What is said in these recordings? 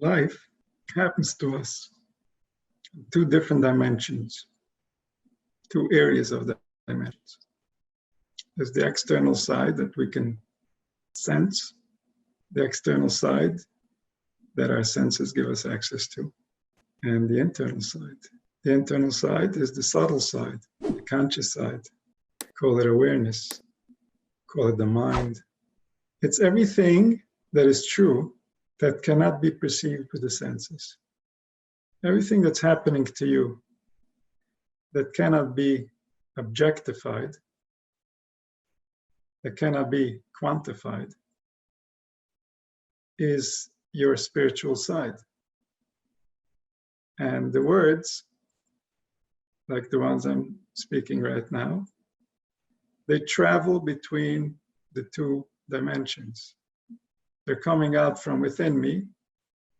life happens to us in two different dimensions, two areas of the dimensions. There's the external side that we can sense, the external side that our senses give us access to, and the internal side. The internal side is the subtle side, the conscious side. Call it awareness, call it the mind. It's everything that is true that cannot be perceived with the senses. Everything that's happening to you that cannot be objectified, that cannot be quantified, is your spiritual side. And the words, like the ones I'm speaking right now, they travel between the two dimensions. They're coming out from within me,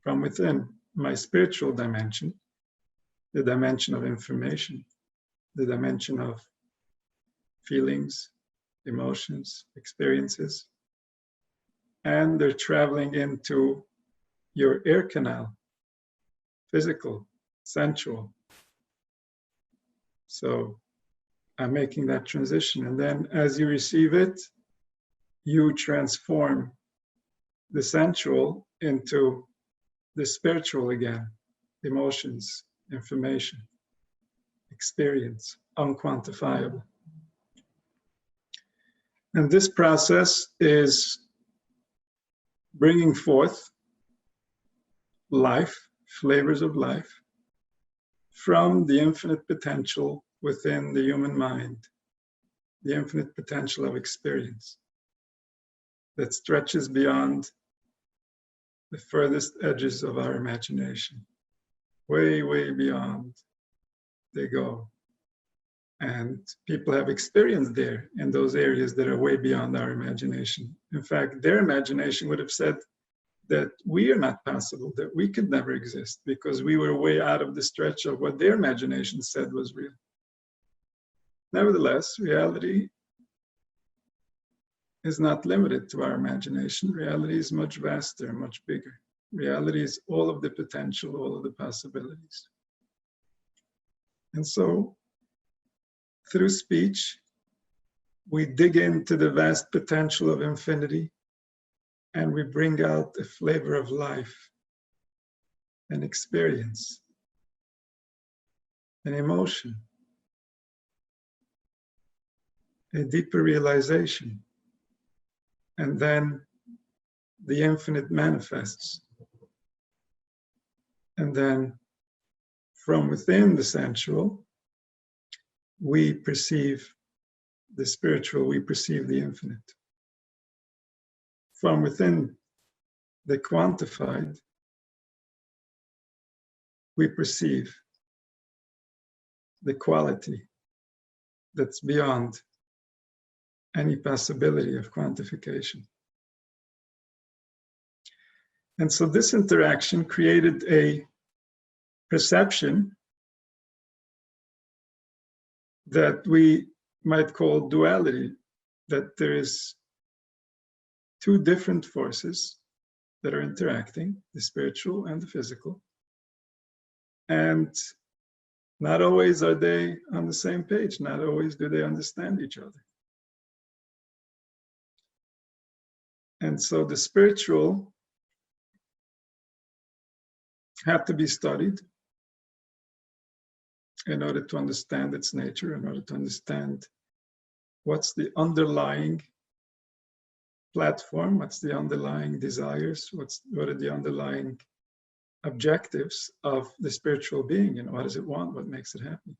from within my spiritual dimension, the dimension of information, the dimension of feelings, emotions, experiences, and they're traveling into your air canal, physical, sensual. So I'm making that transition, and then as you receive it, you transform the sensual into the spiritual again, emotions, information, experience, unquantifiable. And this process is bringing forth life, flavors of life, from the infinite potential within the human mind, the infinite potential of experience that stretches beyond the furthest edges of our imagination. Way, way beyond they go. And people have experience there in those areas that are way beyond our imagination. In fact, their imagination would have said that we are not possible, that we could never exist because we were way out of the stretch of what their imagination said was real. Nevertheless, reality is not limited to our imagination. Reality is much vaster, much bigger. Reality is all of the potential, all of the possibilities. And so, through speech, we dig into the vast potential of infinity and we bring out a flavor of life, an experience, an emotion, a deeper realization. And then the infinite manifests. And then from within the sensual, we perceive the spiritual, we perceive the infinite. From within the quantified, we perceive the quality that's beyond any possibility of quantification. And so this interaction created a perception that we might call duality, that there is two different forces that are interacting, the spiritual and the physical. And not always are they on the same page, not always do they understand each other. And so the spiritual had to be studied in order to understand its nature, in order to understand what's the underlying platform, what's the underlying desires, what are the underlying objectives of the spiritual being, and what does it want, what makes it happy.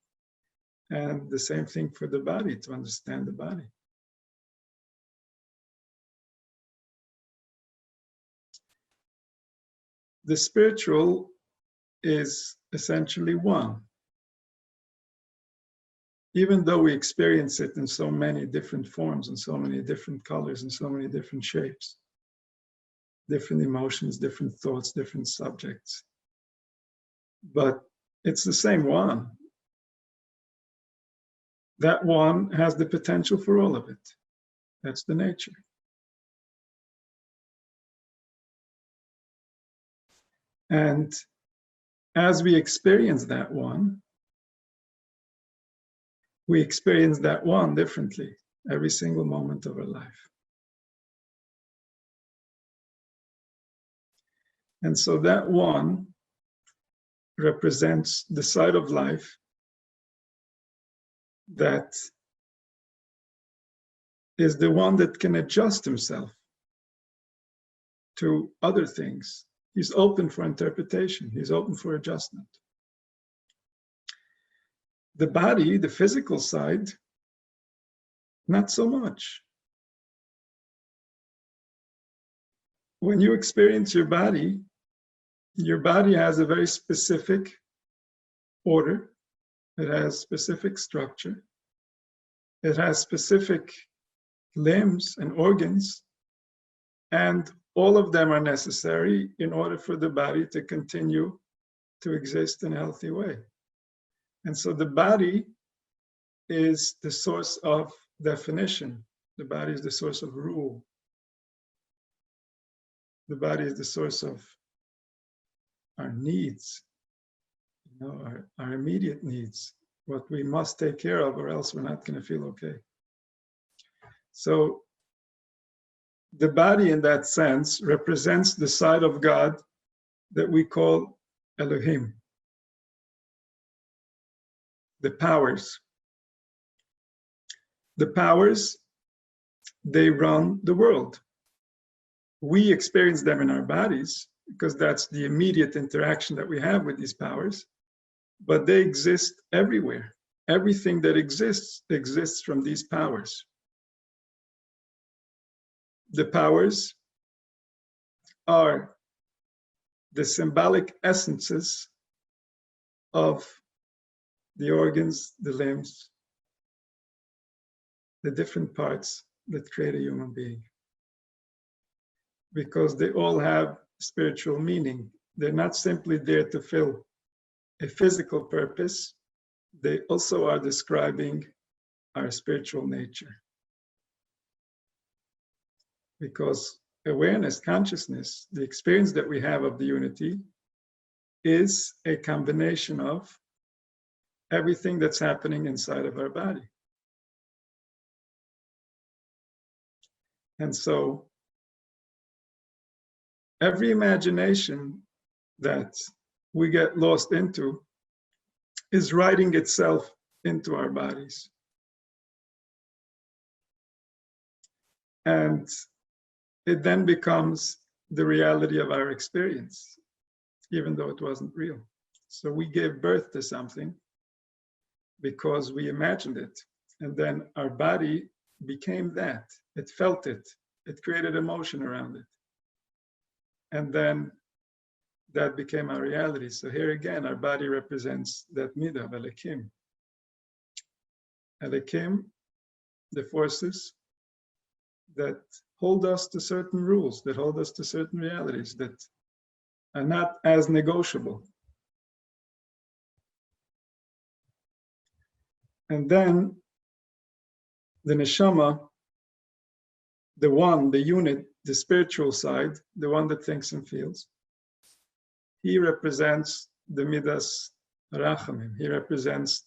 And the same thing for the body, to understand the body. The spiritual is essentially one. Even though we experience it in so many different forms and so many different colors and so many different shapes, different emotions, different thoughts, different subjects, but it's the same one. That one has the potential for all of it. That's the nature. And as we experience that one, we experience that one differently every single moment of our life. And so that one represents the side of life that is the one that can adjust himself to other things. He's open for interpretation. He's open for adjustment. The body, the physical side, not so much. When you experience your body has a very specific order. It has specific structure. It has specific limbs and organs, and all of them are necessary in order for the body to continue to exist in a healthy way. And so the body is the source of definition. The body is the source of rule. The body is the source of our needs, our immediate needs, what we must take care of, or else we're not going to feel okay. So the body in that sense represents the side of God that we call Elohim, the powers. The powers, they run the world. We experience them in our bodies because that's the immediate interaction that we have with these powers, but they exist everywhere. Everything that exists from these powers. The powers are the symbolic essences of the organs, the limbs, the different parts that create a human being. Because they all have spiritual meaning. They're not simply there to fill a physical purpose. They also are describing our spiritual nature. Because awareness, consciousness, the experience that we have of the unity is a combination of everything that's happening inside of our body. And so every imagination that we get lost into is writing itself into our bodies. And it then becomes the reality of our experience, even though it wasn't real. So we gave birth to something because we imagined it. And then our body became that. It felt it. It created emotion around it. And then that became our reality. So here again, our body represents that midah of Elokim. Elokim, the forces that hold us to certain rules, that hold us to certain realities that are not as negotiable. And then the neshama, the one, the unit, the spiritual side, the one that thinks and feels, he represents the midas rachamim. He represents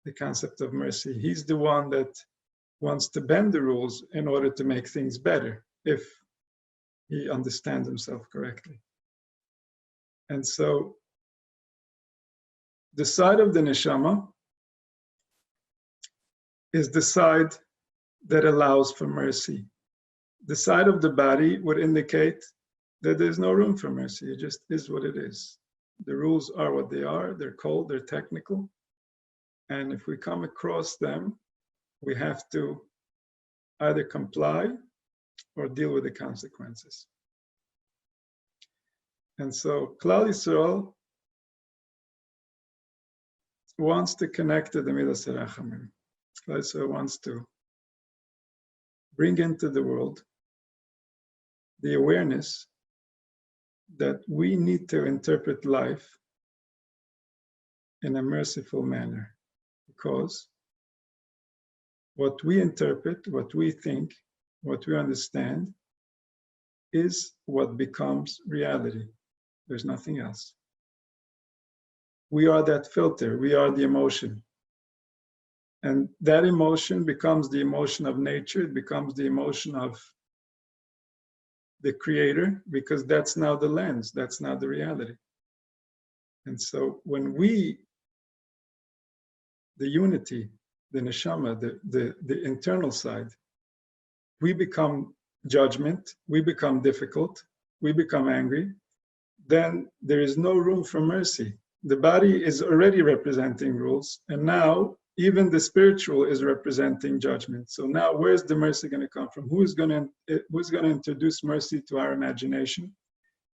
the concept of mercy. He's the one that wants to bend the rules in order to make things better, if he understands himself correctly. And so the side of the neshama is the side that allows for mercy. The side of the body would indicate that there's no room for mercy. It just is what it is. The rules are what they are. They're cold, they're technical. And if we come across them, we have to either comply or deal with the consequences. And so Klal Yisrael wants to connect to the midas harachamim. Klal Yisrael wants to bring into the world the awareness that we need to interpret life in a merciful manner, because what we interpret, what we think, what we understand is what becomes reality. There's nothing else. We are that filter. We are the emotion. And that emotion becomes the emotion of nature. It becomes the emotion of the creator, because that's now the lens. That's now the reality. And so when we, the unity, the neshama, the internal side, we become judgment, we become difficult, we become angry, then there is no room for mercy. The body is already representing rules, and now even the spiritual is representing judgment. So now where's the mercy going to come from? Who's going to introduce mercy to our imagination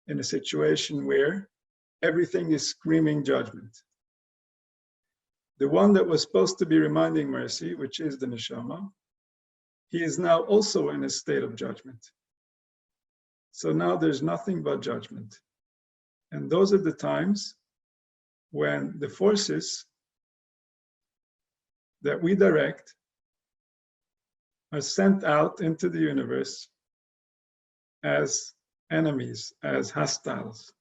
in a situation where everything is screaming judgment? The one that was supposed to be reminding mercy, which is the neshama, he is now also in a state of judgment. So now there's nothing but judgment. And those are the times when the forces that we direct are sent out into the universe as enemies, as hostiles.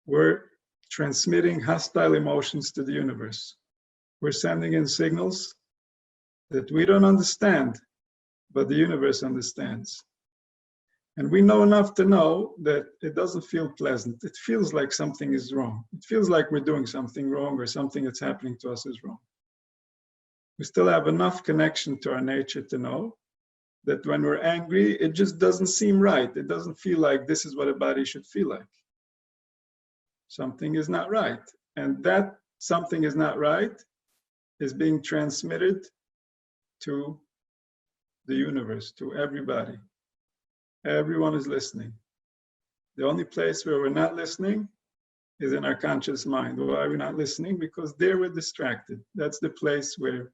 We're transmitting hostile emotions to the universe. We're sending in signals that we don't understand, but the universe understands. And we know enough to know that it doesn't feel pleasant. It feels like something is wrong. It feels like we're doing something wrong, or something that's happening to us is wrong. We still have enough connection to our nature to know that when we're angry, it just doesn't seem right. It doesn't feel like this is what a body should feel like. Something is not right. And that something is not right is being transmitted to the universe, to everybody. Everyone is listening. The only place where we're not listening is in our conscious mind. Why are we not listening? Because there we're distracted. That's the place where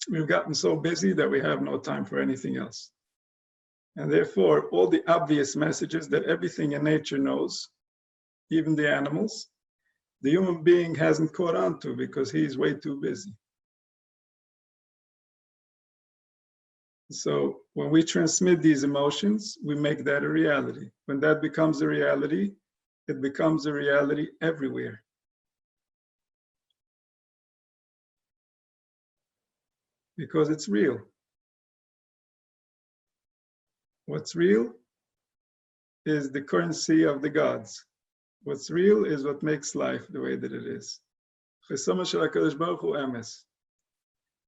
we've gotten so busy that we have no time for anything else. And therefore, all the obvious messages that everything in nature knows, even the animals, the human being hasn't caught on to because he's way too busy. So when we transmit these emotions, we make that a reality. When that becomes a reality, it becomes a reality everywhere. Because it's real. What's real is the currency of the gods. What's real is what makes life the way that it is. Chesama shel HaKadosh Baruch Hu emes.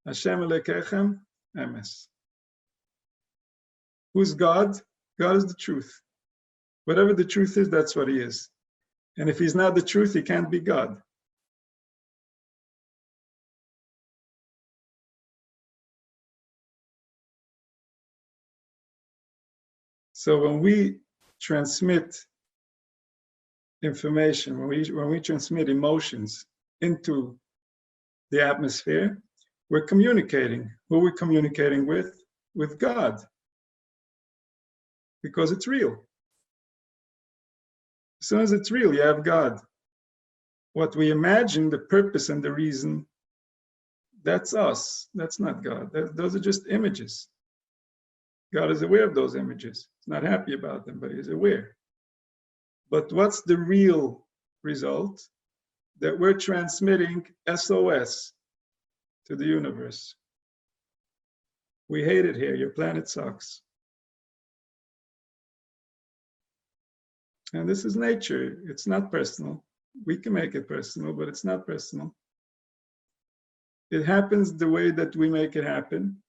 Hashem Elekechem emes. Who's God? God is the truth. Whatever the truth is, that's what he is. And if he's not the truth, he can't be God. So when we transmit information, when we transmit emotions into the atmosphere, we're communicating. Who are we communicating with? With God. Because it's real. As soon as it's real, you have God. What we imagine, the purpose and the reason, that's us. That's not God. Those are just images. God is aware of those images. He's not happy about them, but he's aware. But what's the real result? That we're transmitting SOS to the universe. We hate it here. Your planet sucks. And this is nature. It's not personal. We can make it personal, but it's not personal. It happens the way that we make it happen.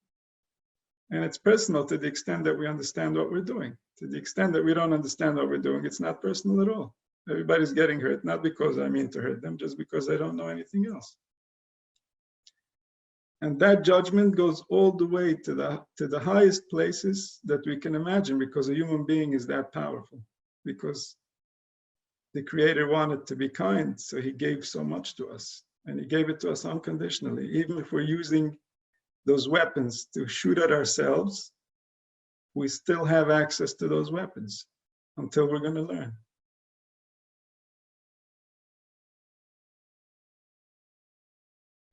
And it's personal to the extent that we understand what we're doing. To the extent that we don't understand what we're doing, it's not personal at all. Everybody's getting hurt, not because I mean to hurt them, just because I don't know anything else. And that judgment goes all the way to the highest places that we can imagine, because a human being is that powerful. Because the Creator wanted to be kind, so he gave so much to us. And he gave it to us unconditionally. Even if we're using those weapons to shoot at ourselves, we still have access to those weapons until we're going to learn.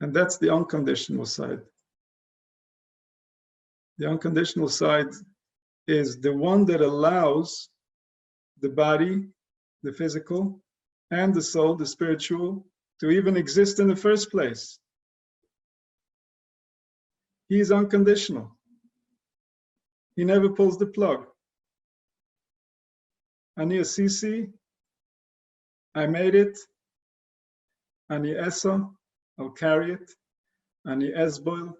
And that's the unconditional side. The unconditional side is the one that allows the body the physical, and the soul, the spiritual, to even exist in the first place. He is unconditional. He never pulls the plug. Ani asisi, I made it. Ani esa, I'll carry it. Ani esboil,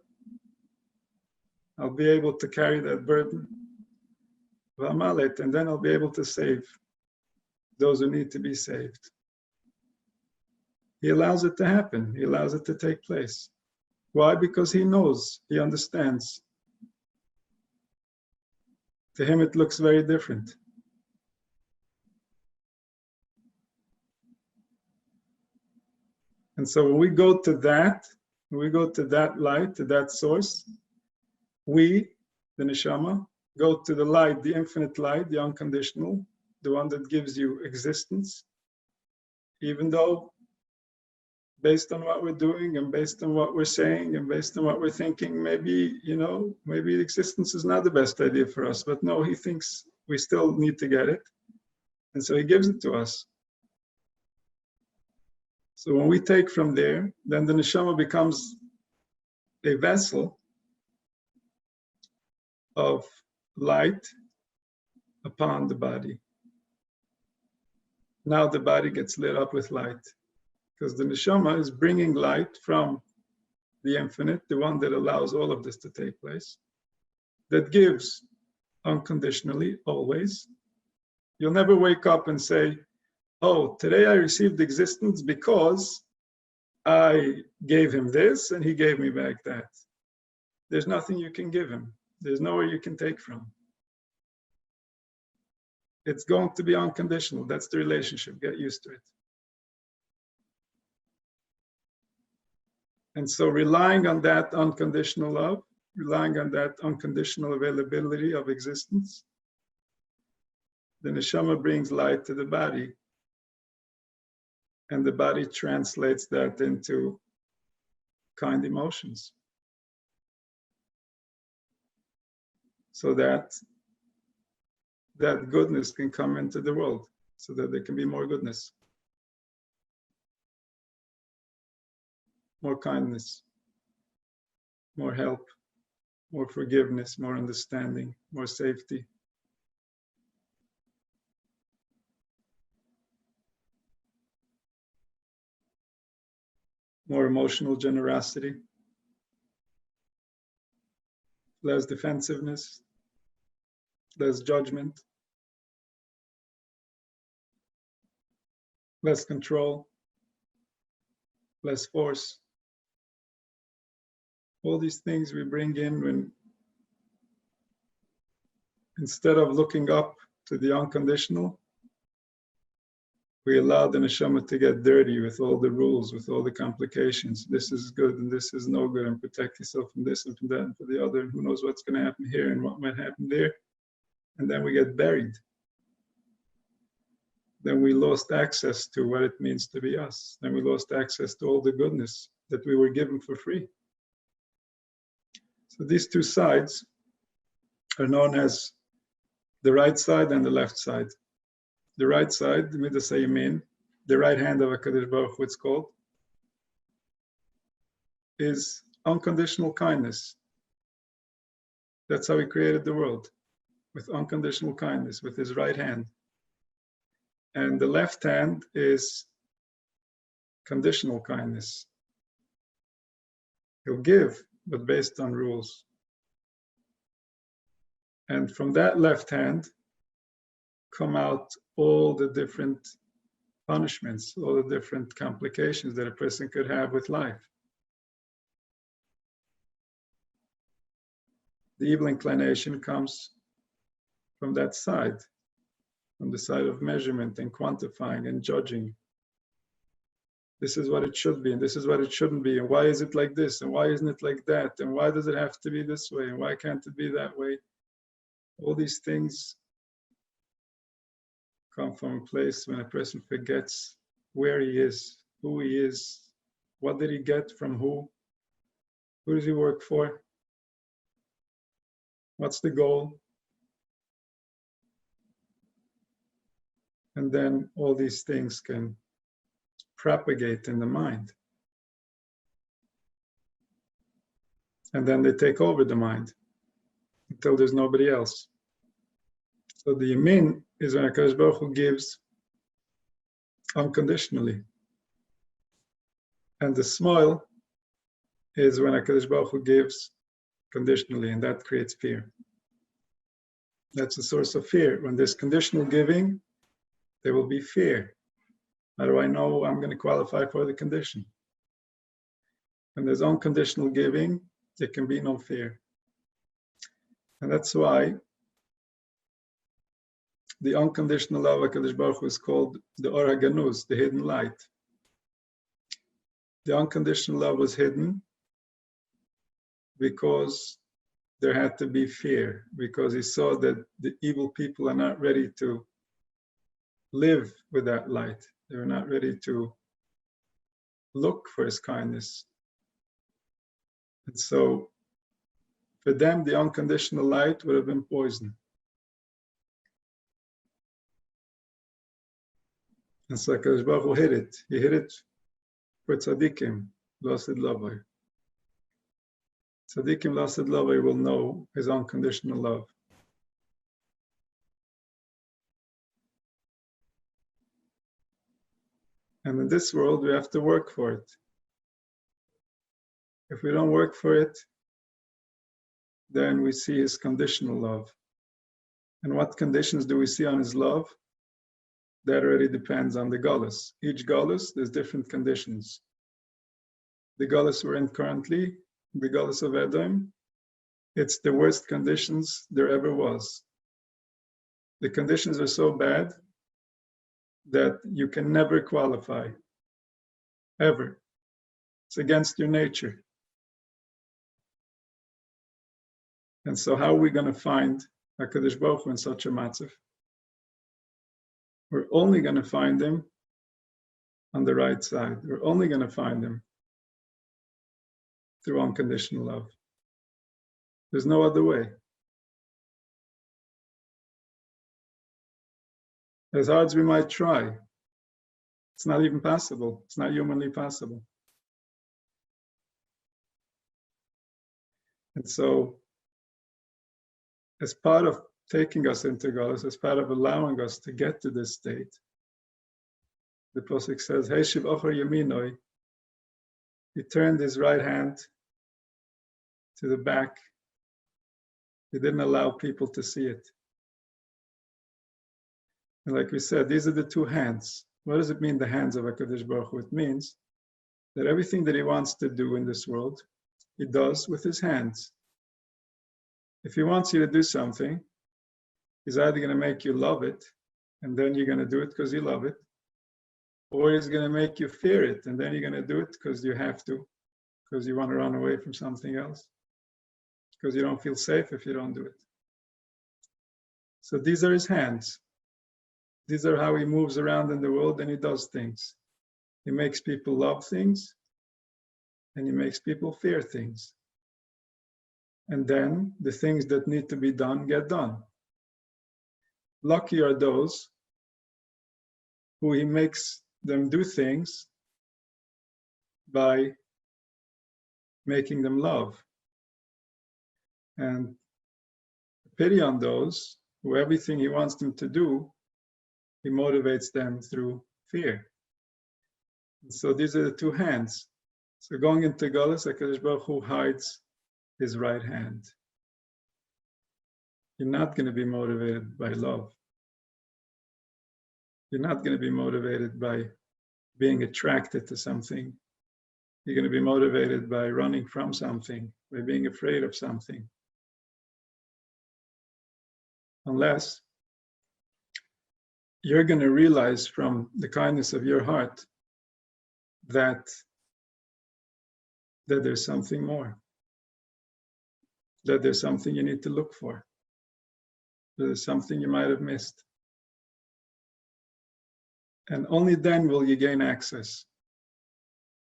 I'll be able to carry that burden. V'amalet, and then I'll be able to save those who need to be saved. He allows it to happen. He allows it to take place. Why? Because he knows, he understands. To him, it looks very different. And so when we go to that light, to that source, we, the neshama, go to the light, the infinite light, the unconditional, the one that gives you existence, even though based on what we're doing and based on what we're saying and based on what we're thinking, maybe existence is not the best idea for us, but no, he thinks we still need to get it. And so he gives it to us. So when we take from there, then the neshama becomes a vessel of light upon the body. Now the body gets lit up with light because the neshama is bringing light from the infinite, the one that allows all of this to take place, that gives unconditionally, always. You'll never wake up and say, oh, today I received existence because I gave him this and he gave me back that. There's nothing you can give him. There's nowhere you can take from. It's going to be unconditional. That's the relationship. Get used to it. And so relying on that unconditional love, relying on that unconditional availability of existence, the neshama brings light to the body. And the body translates that into kind emotions. So that goodness can come into the world, so that there can be more goodness, more kindness, more help, more forgiveness, more understanding, more safety. More emotional generosity, less defensiveness, less judgment, less control, less force. All these things we bring in when, instead of looking up to the unconditional, we allow the neshama to get dirty with all the rules, with all the complications. This is good and this is no good, and protect yourself from this and from that and from the other, and who knows what's going to happen here and what might happen there. And then we get buried. Then we lost access to what it means to be us. Then we lost access to all the goodness that we were given for free. So these two sides are known as the right side and the left side. The right side, the midas hayamin, the right hand of HaKadosh Baruch Hu, it's called, is unconditional kindness. That's how he created the world, with unconditional kindness, with his right hand. And the left hand is conditional kindness. He'll give, but based on rules. And from that left hand come out all the different punishments, all the different complications that a person could have with life. The evil inclination comes from that side, from the side of measurement and quantifying and judging. This is what it should be, and this is what it shouldn't be, and why is it like this, and why isn't it like that, and why does it have to be this way, and why can't it be that way? All these things come from a place when a person forgets where he is, who he is, what did he get from who does he work for, what's the goal. And then all these things can propagate in the mind. And then they take over the mind until there's nobody else. So the yamin is when HaKadosh Baruch Hu gives unconditionally. And the smile is when HaKadosh Baruch Hu gives conditionally, and that creates fear. That's the source of fear. When there's conditional giving, there will be fear. How do I know I'm going to qualify for the condition? When there's unconditional giving, there can be no fear. And that's why the unconditional love of HaKadosh Baruch Hu is called the Or HaGanuz, the hidden light. The unconditional love was hidden because there had to be fear, because he saw that the evil people are not ready to live with that light. They were not ready to look for his kindness. And so for them, the unconditional light would have been poison. And so HaKadosh Baruch Hu hid it. He hid it for tzaddikim, losid lavai. Tzaddikim losid lavai will know his unconditional love. And in this world, we have to work for it. If we don't work for it, then we see his conditional love. And what conditions do we see on his love? That already depends on the galus. Each galus, there's different conditions. The galus we're in currently, the galus of Edom, it's the worst conditions there ever was. The conditions are so bad that you can never qualify, ever. It's against your nature. And so how are we going to find HaKadosh Baruch Hu in such a matzav? We're only going to find him on the right side. We're only going to find him through unconditional love. There's no other way. As hard as we might try, it's not even possible. It's not humanly possible. And so, as part of taking us into Galus, as part of allowing us to get to this state, the Pesach says, Heishiv Ocher Yaminoi, he turned his right hand to the back. He didn't allow people to see it. And like we said, these are the two hands. What does it mean, the hands of HaKadosh Baruch Hu? It means that everything that he wants to do in this world, he does with his hands. If he wants you to do something, he's either going to make you love it, and then you're going to do it because you love it, or he's going to make you fear it, and then you're going to do it because you have to, because you want to run away from something else, because you don't feel safe if you don't do it. So these are his hands. These are how he moves around in the world and he does things. He makes people love things, and he makes people fear things. And then the things that need to be done get done. Lucky are those who he makes them do things by making them love. And pity on those who everything he wants them to do, he motivates them through fear. And so these are the two hands. So going into Galus, HaKadosh Baruch Hu hides his right hand. You're not going to be motivated by love. You're not going to be motivated by being attracted to something. You're going to be motivated by running from something, by being afraid of something. Unless you're going to realize from the kindness of your heart that there's something more, that there's something you need to look for, that there's something you might have missed. And only then will you gain access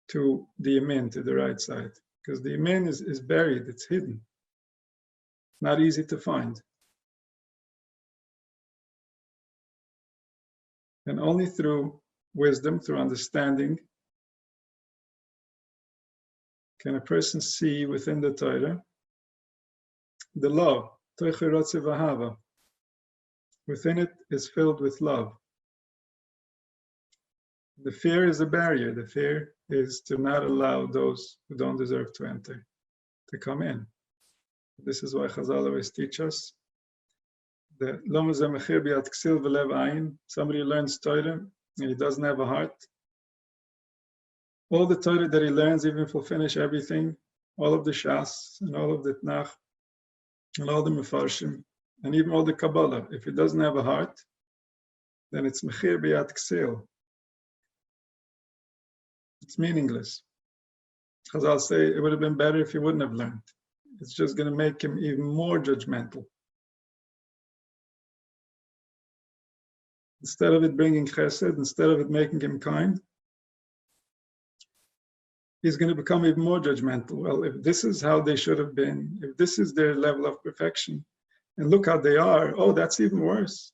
to the yamin, to the right side, because the yamin is buried, it's hidden, not easy to find. And only through wisdom, through understanding, can a person see within the Torah the love. Within it is filled with love. The fear is a barrier. The fear is to not allow those who don't deserve to enter to come in. This is why Chazal always teach us that somebody learns Torah and he doesn't have a heart. All the Torah that he learns, even if he'll finish everything, all of the Shas and all of the Tanakh and all the Mefarshim and even all the Kabbalah, if he doesn't have a heart, then it's mechir b'yad ksil. It's meaningless. Chazal say it would have been better if he wouldn't have learned. It's just going to make him even more judgmental. Instead of it bringing chesed, instead of it making him kind, he's going to become even more judgmental. Well, if this is how they should have been, if this is their level of perfection, and look how they are, oh, that's even worse.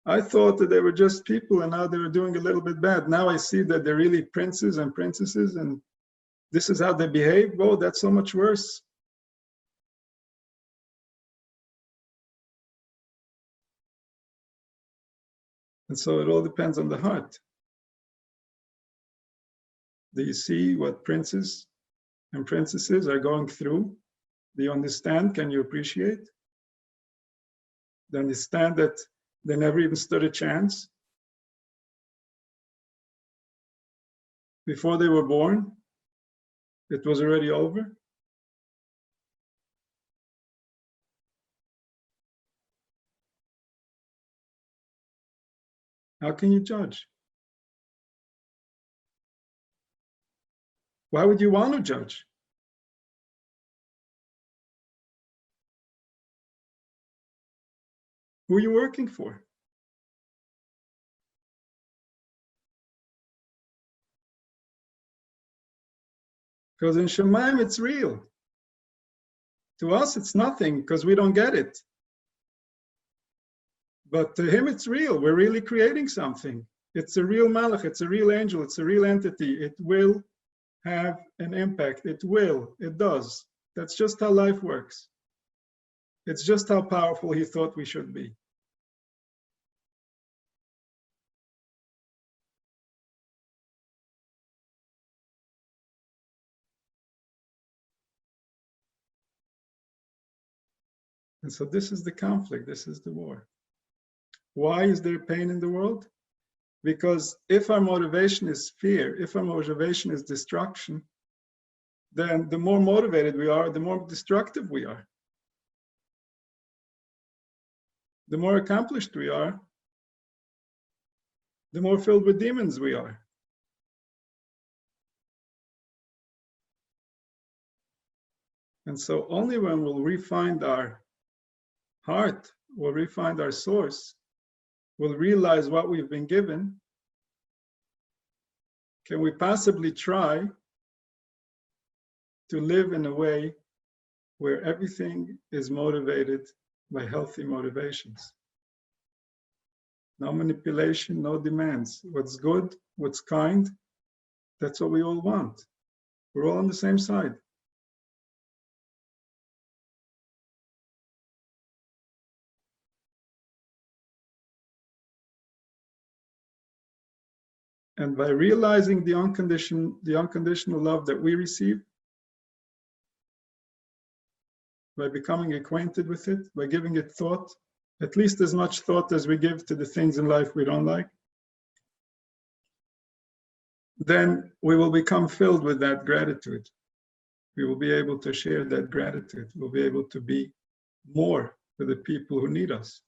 I thought that they were just people and now they were doing a little bit bad. Now I see that they're really princes and princesses and this is how they behave. Oh, that's so much worse. And so it all depends on the heart. Do you see what princes and princesses are going through? Do you understand? Can you appreciate? Do you understand that they never even stood a chance? Before they were born, it was already over. How can you judge? Why would you want to judge? Who are you working for? Because in Shemaim it's real. To us it's nothing because we don't get it. But to him it's real. We're really creating something. It's a real malach, it's a real angel, it's a real entity. It will have an impact. It will, it does. That's just how life works. It's just how powerful he thought we should be. And so this is the conflict, this is the war. Why is there pain in the world? Because if our motivation is fear, if our motivation is destruction, then the more motivated we are, the more destructive we are. The more accomplished we are, the more filled with demons we are. And so only when we'll refine our heart, we'll refine our source, we'll realize what we've been given, can we possibly try to live in a way where everything is motivated by healthy motivations. No manipulation, no demands. What's good, what's kind, that's what we all want. We're all on the same side. And by realizing the unconditional love that we receive, by becoming acquainted with it, by giving it thought, at least as much thought as we give to the things in life we don't like, then we will become filled with that gratitude. We will be able to share that gratitude. We'll be able to be more for the people who need us.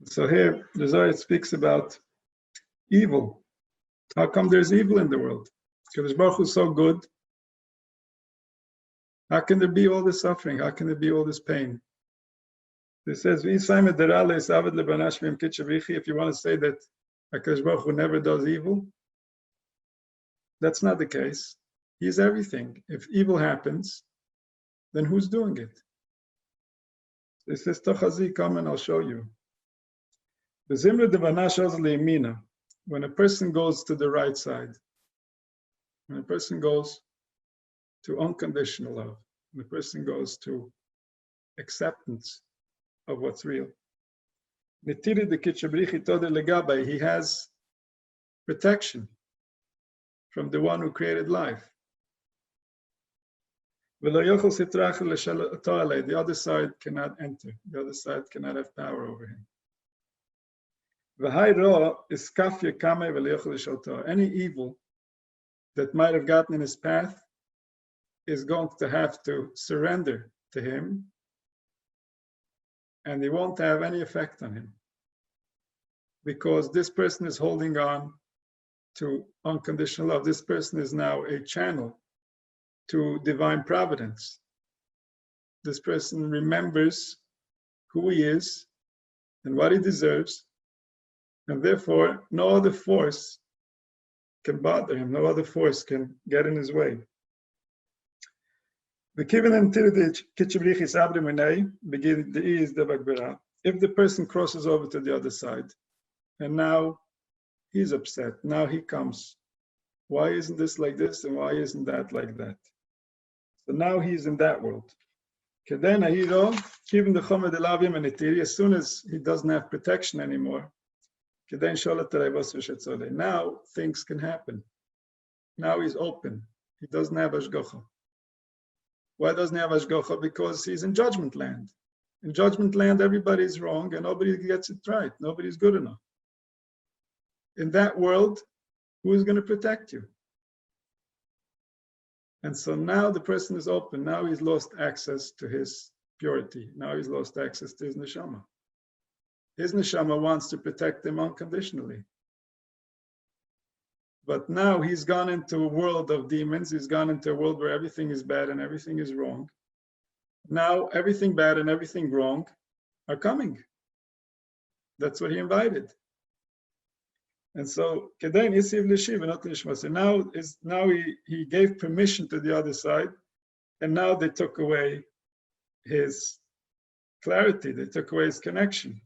So here, the Zohar speaks about evil. How come there's evil in the world? Because Baruch Hu is so good. How can there be all this suffering? How can there be all this pain? It says, if you want to say that HaKadosh Baruch Hu never does evil, that's not the case. He's everything. If evil happens, then who's doing it? He says, Tochazi, come and I'll show you. When a person goes to the right side, when a person goes to unconditional love, when a person goes to acceptance of what's real, he has protection from the one who created life. The other side cannot enter. The other side cannot have power over him. Any evil that might have gotten in his path is going to have to surrender to him, and he won't have any effect on him, because this person is holding on to unconditional love. This person is now a channel to divine providence. This person remembers who he is and what he deserves, and therefore no other force can bother him, no other force can get in his way. If the person crosses over to the other side, and now he's upset, now he comes, why isn't this like this and why isn't that like that? So now he's in that world. As soon as he doesn't have protection anymore, now things can happen. Now he's open. He doesn't have Ashgacha. Why doesn't he have Ashgacha? Because he's in judgment land. In judgment land, everybody's wrong and nobody gets it right. Nobody's good enough. In that world, who is going to protect you? And so now the person is open. Now he's lost access to his purity. Now he's lost access to his neshama. His neshama wants to protect him unconditionally. But now he's gone into a world of demons. He's gone into a world where everything is bad and everything is wrong. Now everything bad and everything wrong are coming. That's what he invited. And so now he gave permission to the other side, and now they took away his clarity, they took away his connection.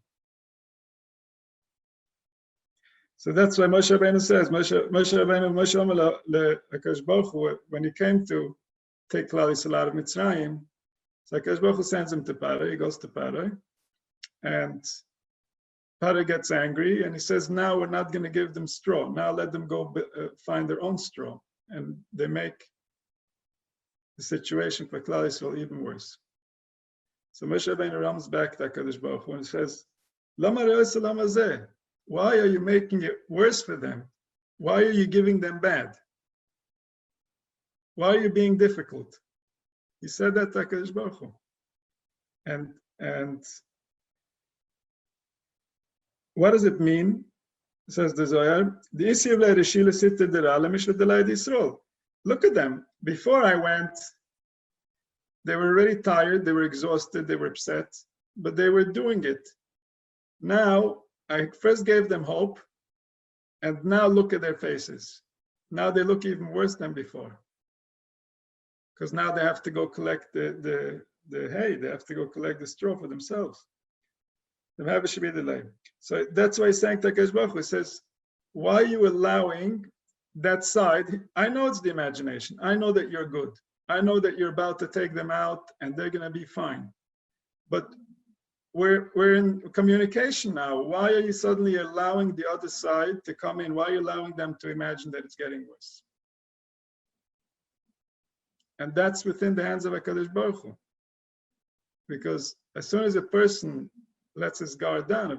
So that's why Moshe Rabbeinu says, when he came to take Klal Yisrael out of Mitzrayim, so HaKadosh Baruch Hu sends him to Paro. He goes to Paro, and Paro gets angry, and he says, now we're not going to give them straw. Now let them go find their own straw. And they make the situation for Klal Yisrael even worse. So Moshe Rabbeinu runs back to HaKadosh Baruch Hu and says, Lama re'osa lama zeh? Why are you making it worse for them? Why are you giving them bad? Why are you being difficult? He said that to HaKadosh Baruch Hu. And what does it mean? Says the Zohar, look at them. Before I went, they were already tired, they were exhausted, they were upset, but they were doing it. Now, I first gave them hope, and now look at their faces. Now they look even worse than before. Because now they have to go collect the hay, they have to go collect the straw for themselves. So that's why he's saying to HaKadosh Baruch Hu, he says, why are you allowing that side? I know it's the imagination. I know that you're good. I know that you're about to take them out and they're going to be fine. But we're in communication now. Why are you suddenly allowing the other side to come in? Why are you allowing them to imagine that it's getting worse? And that's within the hands of HaKadosh Baruch Hu. Because as soon as a person lets his guard down, as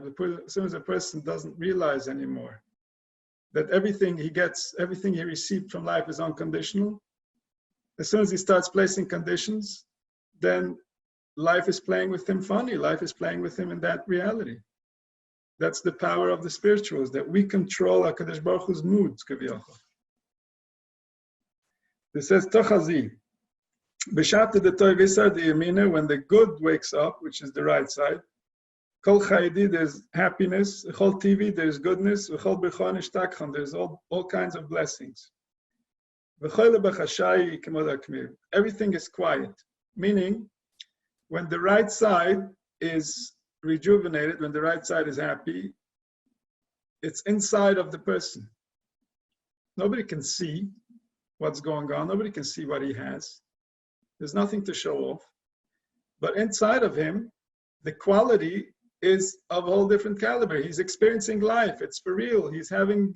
soon as a person doesn't realize anymore that everything he gets, everything he received from life is unconditional, as soon as he starts placing conditions, then life is playing with him funny. Life is playing with him in that reality. That's the power of the spirituals, that we control HaKadosh Baruch Hu's moods, kaviyachol. It says, Tochazi, b'shat de toy v'sar de yemina, when the good wakes up, which is the right side, Kol chaydi, there's happiness. Chol tivi, there's goodness. Chol b'chon ishtakchan, there's all kinds of blessings. V'chol b'chashayi k'mod hakmir, everything is quiet. Meaning, when the right side is rejuvenated, when the right side is happy, it's inside of the person. Nobody can see what's going on. Nobody can see what he has. There's nothing to show off. But inside of him, the quality is of a whole different caliber. He's experiencing life. It's for real. He's having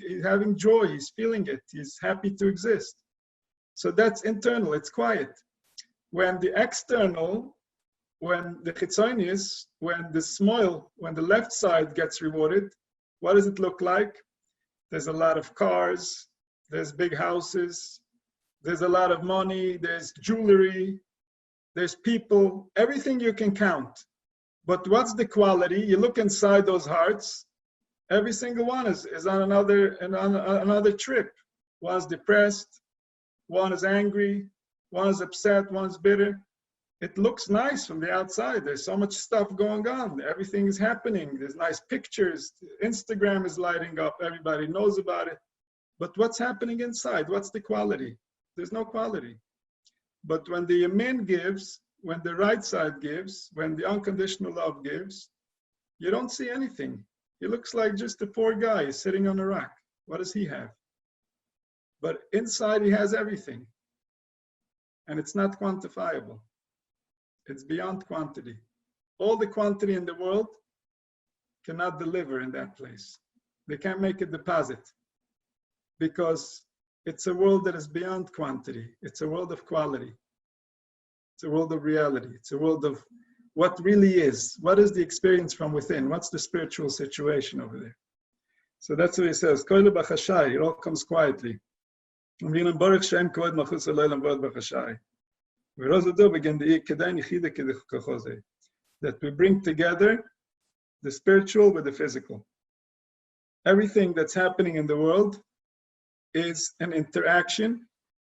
joy. He's feeling it. He's happy to exist. So that's internal. It's quiet. When the external, when the chitzonius, when the smile, when the left side gets rewarded, what does it look like? There's a lot of cars. There's big houses. There's a lot of money. There's jewelry. There's people. Everything you can count. But what's the quality? You look inside those hearts. Every single one is on another trip. One's depressed. One is angry. One is upset. One's bitter. It looks nice from the outside. There's so much stuff going on. Everything is happening. There's nice pictures. Instagram is lighting up. Everybody knows about it. But what's happening inside? What's the quality? There's no quality. But when the Yamin gives, when the right side gives, when the unconditional love gives, you don't see anything. He looks like just a poor guy sitting on a rock. What does he have? But inside he has everything. And it's not quantifiable. It's beyond quantity. All the quantity in the world cannot deliver in that place. They can't make a deposit because it's a world that is beyond quantity. It's a world of quality. It's a world of reality. It's a world of what really is. What is the experience from within? What's the spiritual situation over there? So that's what he says. It all comes quietly. That we bring together the spiritual with the physical. Everything that's happening in the world is an interaction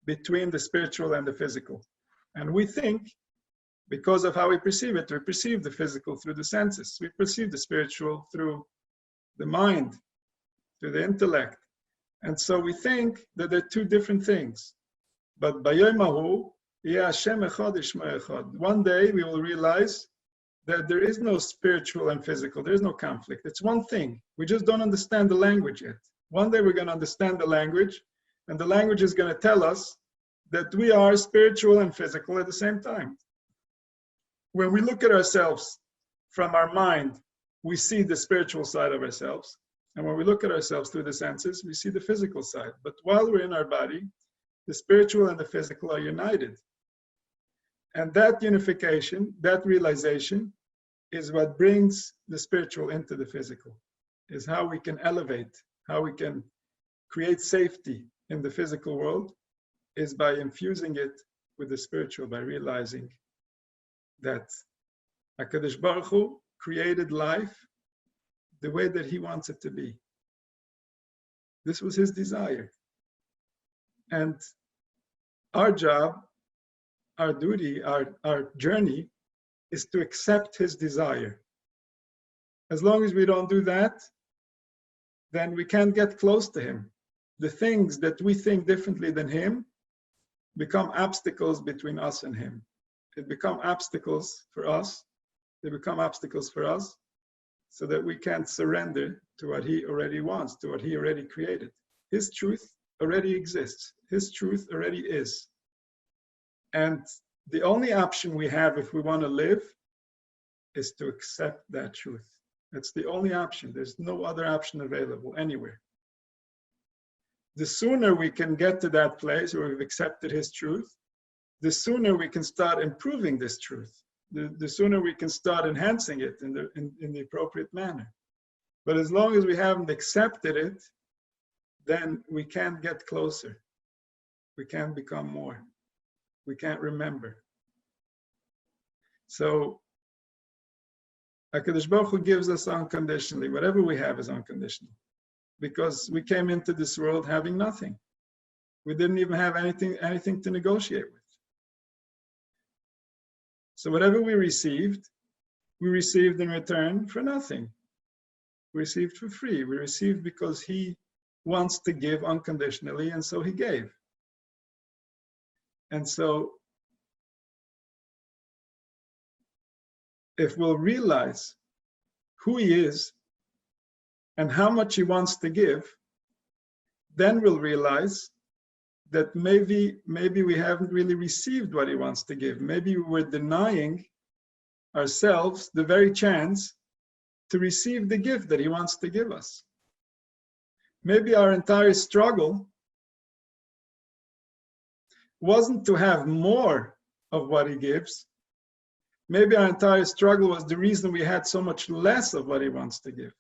between the spiritual and the physical. And we think, because of how we perceive it, we perceive the physical through the senses. We perceive the spiritual through the mind, through the intellect. And so we think that they're two different things. But one day we will realize that there is no spiritual and physical. There is no conflict. It's one thing. We just don't understand the language yet. One day we're going to understand the language, and the language is going to tell us that we are spiritual and physical at the same time. When we look at ourselves from our mind, we see the spiritual side of ourselves. And when we look at ourselves through the senses, we see the physical side. But while we're in our body, the spiritual and the physical are united. And that unification, that realization, is what brings the spiritual into the physical, is how we can elevate, how we can create safety in the physical world, is by infusing it with the spiritual, by realizing that HaKadosh Baruch Hu created life the way that he wants it to be. This was his desire. And our job, our duty, our journey is to accept his desire. As long as we don't do that, then we can't get close to him. The things that we think differently than him become obstacles between us and him. It become obstacles for us. They become obstacles for us so that we can't surrender to what he already wants, to what he already created. His truth already exists. His truth already is. And the only option we have if we want to live is to accept that truth. That's the only option. There's no other option available anywhere. The sooner we can get to that place where we've accepted his truth, the sooner we can start improving this truth. The sooner we can start enhancing it in the appropriate manner. But as long as we haven't accepted it, then we can't get closer. We can't become more. We can't remember. So HaKadosh Baruch Hu gives us unconditionally. Whatever we have is unconditional. Because we came into this world having nothing. We didn't even have anything to negotiate with. So whatever we received in return for nothing. We received for free. We received because he wants to give unconditionally, and so he gave. And so if we'll realize who he is and how much he wants to give, then we'll realize that maybe we haven't really received what he wants to give. Maybe we're denying ourselves the very chance to receive the gift that he wants to give us. Maybe our entire struggle wasn't to have more of what he gives. Maybe our entire struggle was the reason we had so much less of what he wants to give.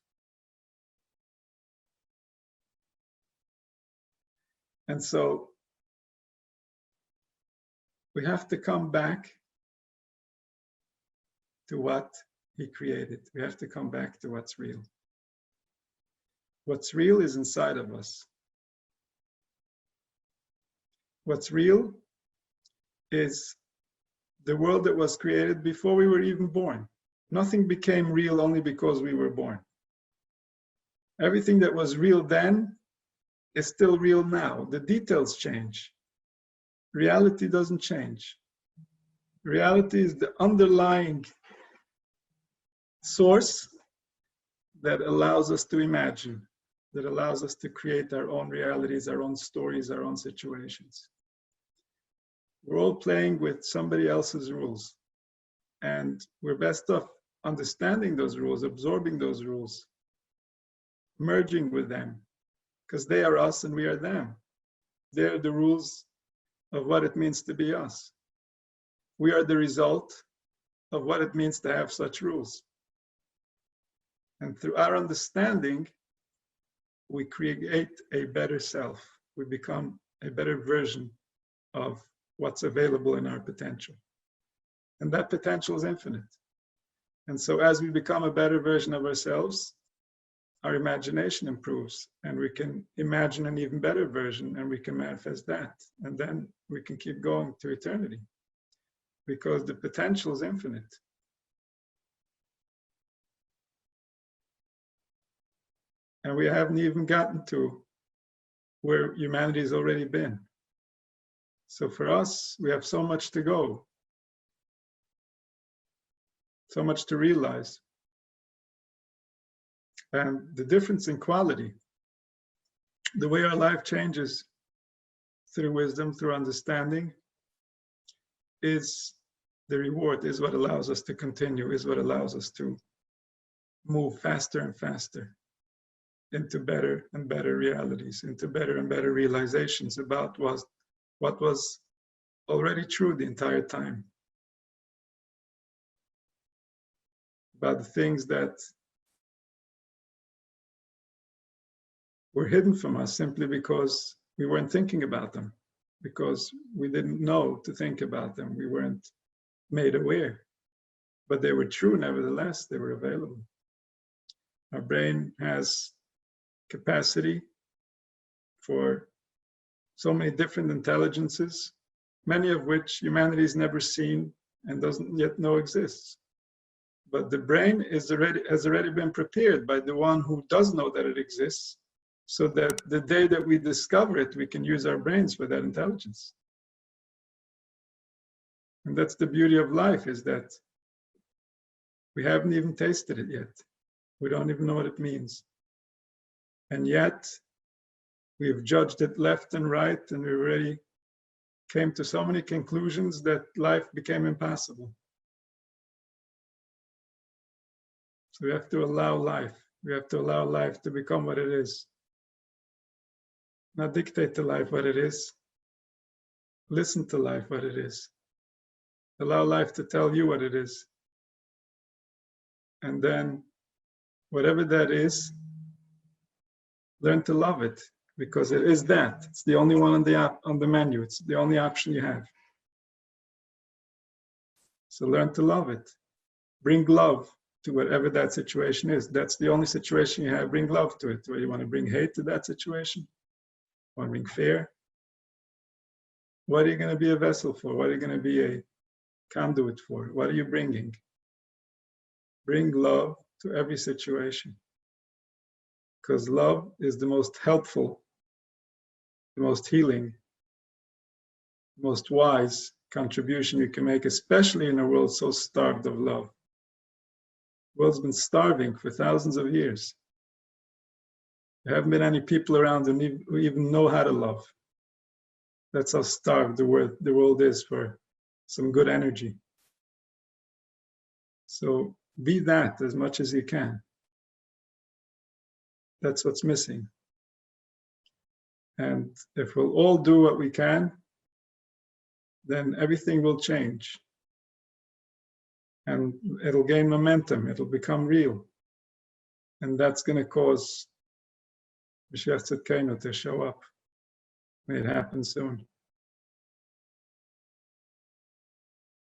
And so we have to come back to what he created. We have to come back to what's real. What's real is inside of us. What's real is the world that was created before we were even born. Nothing became real only because we were born. Everything that was real then is still real now. The details change. Reality doesn't change. Reality is the underlying source that allows us to imagine, that allows us to create our own realities, our own stories, our own situations. We're all playing with somebody else's rules, and we're best off understanding those rules, absorbing those rules, merging with them, because they are us and we are them. They're the rules of what it means to be us. We are the result of what it means to have such rules. And through our understanding, we create a better self. We become a better version of what's available in our potential. And that potential is infinite. And so as we become a better version of ourselves, our imagination improves, and we can imagine an even better version, and we can manifest that. And then we can keep going to eternity, because the potential is infinite. And we haven't even gotten to where humanity has already been. So for us, we have so much to go, so much to realize. And the difference in quality, the way our life changes through wisdom, through understanding, is the reward, is what allows us to continue, is what allows us to move faster and faster into better and better realities, into better and better realizations about what was already true the entire time, about the things that were hidden from us simply because we weren't thinking about them, because we didn't know to think about them. We weren't made aware, but they were true nevertheless. They were available. Our brain has capacity for so many different intelligences, many of which humanity's never seen and doesn't yet know exists. But the brain has already been prepared by the one who does know that it exists, so that the day that we discover it, we can use our brains for that intelligence. And that's the beauty of life, is that we haven't even tasted it yet. We don't even know what it means. And yet, we've judged it left and right, and we already came to so many conclusions that life became impossible. So we have to allow life. We have to allow life to become what it is. Not dictate to life what it is. Listen to life what it is. Allow life to tell you what it is. And then, whatever that is, learn to love it, because it is that. It's the only one on the menu. It's the only option you have. So learn to love it. Bring love to whatever that situation is. That's the only situation you have. Bring love to it. Whether you want to bring hate to that situation, want to bring fear. What are you going to be a vessel for? What are you going to be a conduit for? What are you bringing? Bring love to every situation. Because love is the most helpful, the most healing, the most wise contribution you can make, especially in a world so starved of love. The world's been starving for thousands of years. There haven't been any people around who even know how to love. That's how starved the world is for some good energy. So be that as much as you can. That's what's missing. And if we'll all do what we can, then everything will change. And it'll gain momentum, it'll become real. And that's going to cause Mashiach Tzidkenu to show up. May it happen soon.